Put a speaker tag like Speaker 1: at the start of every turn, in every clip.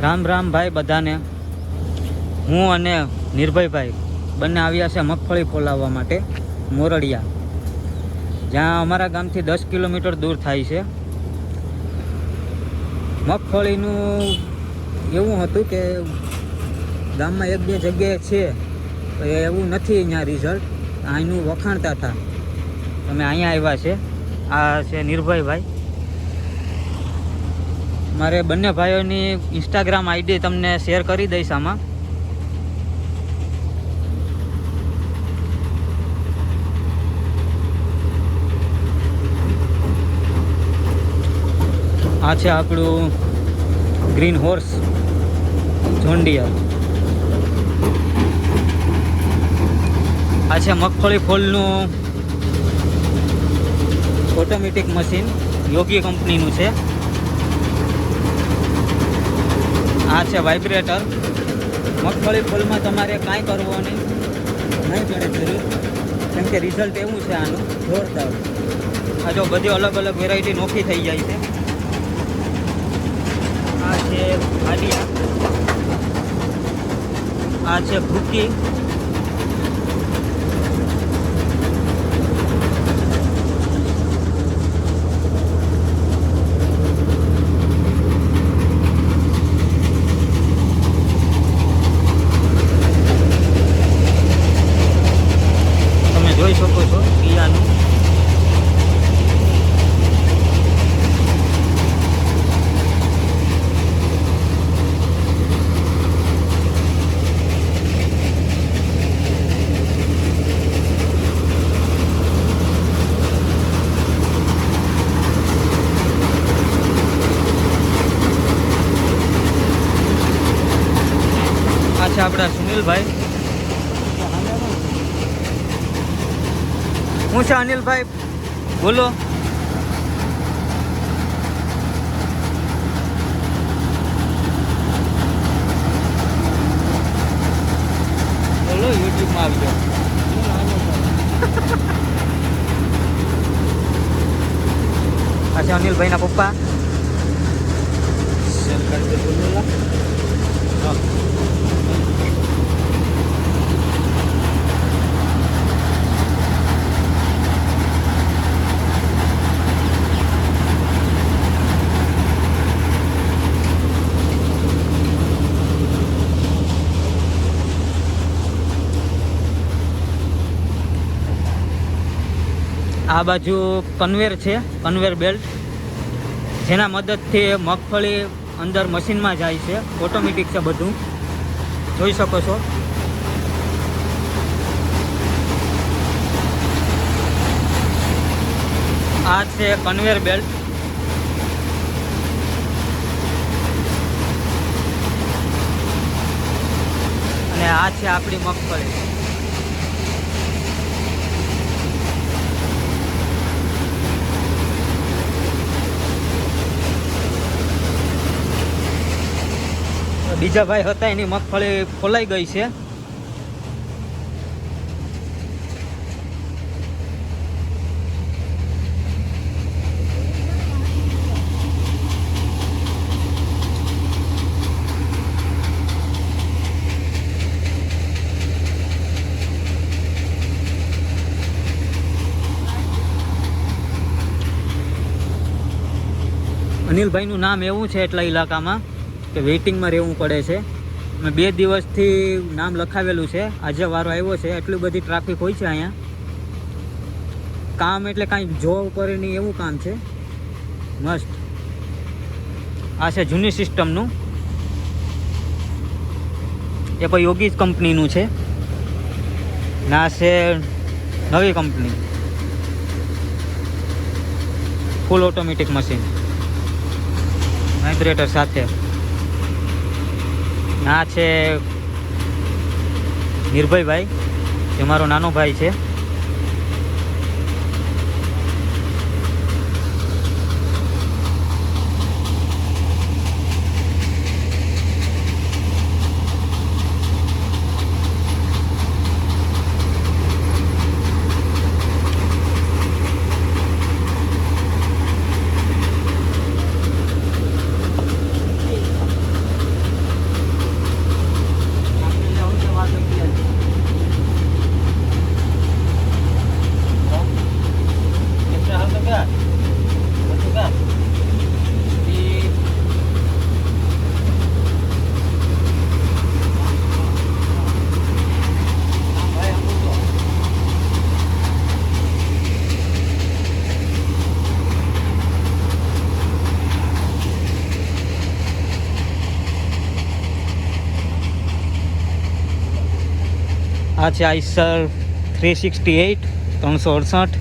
Speaker 1: રામ રામ ભાઈ બધાને. હું અને નિર્ભયભાઈ બંને આવ્યા છે મગફળી ફોલાવવા માટે મોરડિયા, જ્યાં અમારા ગામથી 10 કિલોમીટર દૂર થાય છે. મગફળીનું એવું હતું કે ગામમાં એક બે જગ્યાએ છે, એવું નથી અહીંયા રિઝલ્ટ. અહીંનું વખાણતા હતા, તમે અહીંયા આવ્યા છે. આ છે નિર્ભયભાઈ. મારે બંને ભાઈઓની ઇન્સ્ટાગ્રામ આઈડી તમને શેર કરી દઈશ આમાં. આ છે આપણું ગ્રીન હોર્સ જોન ડિયર. આ છે મગફળી ફોલનું ઓટોમેટિક મશીન, યોગી કંપનીનું છે. આ છે વાઇબ્રેટર. મગફળી ફોલમાં તમારે કાંઈ કરવું નહીં પડે જરૂર, કેમ કે રિઝલ્ટ એવું છે આનું જોરદાર. આ જો બધી અલગ અલગ વેરાયટી નોખી થઈ જાય છે. આ છે આડિયા, આ છે ભૂકી, તમે જોઈ શકો છો કિયાનું. આ છે આપણા સુનિલભાઈ. હું છે અનિલભાઈ, બોલો. બોલો, યુટ્યુબમાં આવજો. આ છે અનિલભાઈના પપ્પા. આ બાજુ કન્વેર છે, કન્વેર બેલ્ટ, જેના મદદથી મગફળી અંદર મશીનમાં જાય છે. ઓટોમેટિક છે બધું, જોઈ શકો છો. આ છે કન્વેર બેલ્ટ. અને આ છે આપણી મગફળી. બીજા ભાઈ હતા, એની મગફળી ફોલાઈ ગઈ છે. અનિલભાઈનું નામ એવું છે એટલા ઇલાકામાં કે વેઇટિંગમાં રહેવું પડે છે. મેં 2 દિવસથી નામ લખાવેલું છે, આજે વારો આવ્યો છે. એટલી બધી ટ્રાફિક હોય છે અહીંયા. કામ એટલે કાંઈ જોબ કરે નહીં એવું કામ છે, મસ્ત. આ છે જૂની સિસ્ટમનું, એ પણ યોગી કંપનીનું છે. ના છે નવી કંપની, ફૂલ ઓટોમેટિક મશીન, વાઇબ્રેટર સાથે. આ છે નિર્ભયભાઈ, જે મારો નાનો ભાઈ છે. આ છે આઈસર 368 368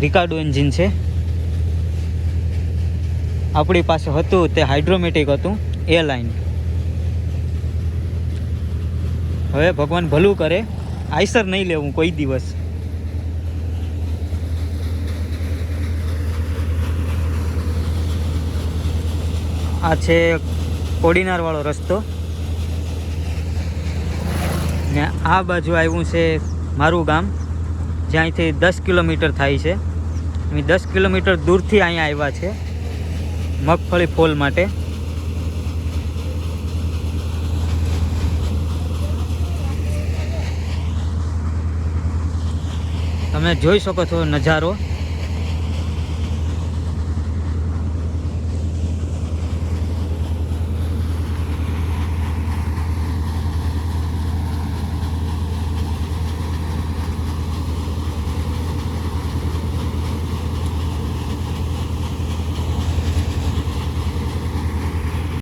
Speaker 1: રિકાર્ડો એન્જિન છે. આપણી પાસે હતું તે હાઇડ્રોમેટિક હતું એ લાઇન. હવે ભગવાન ભલું કરે, આઈસર નહીં લેવું કોઈ દિવસ. આ છે કોડીનાર વાળો રસ્તો ને આ બાજુ આવ્યું છે મારું ગામ, જ્યાંથી 10 કિલોમીટર થાય છે. અમે 10 કિલોમીટર દૂરથી અહીંયા આવ્યા છે મગફળી ફોલ માટે. તમે જોઈ શકો છો નજારો.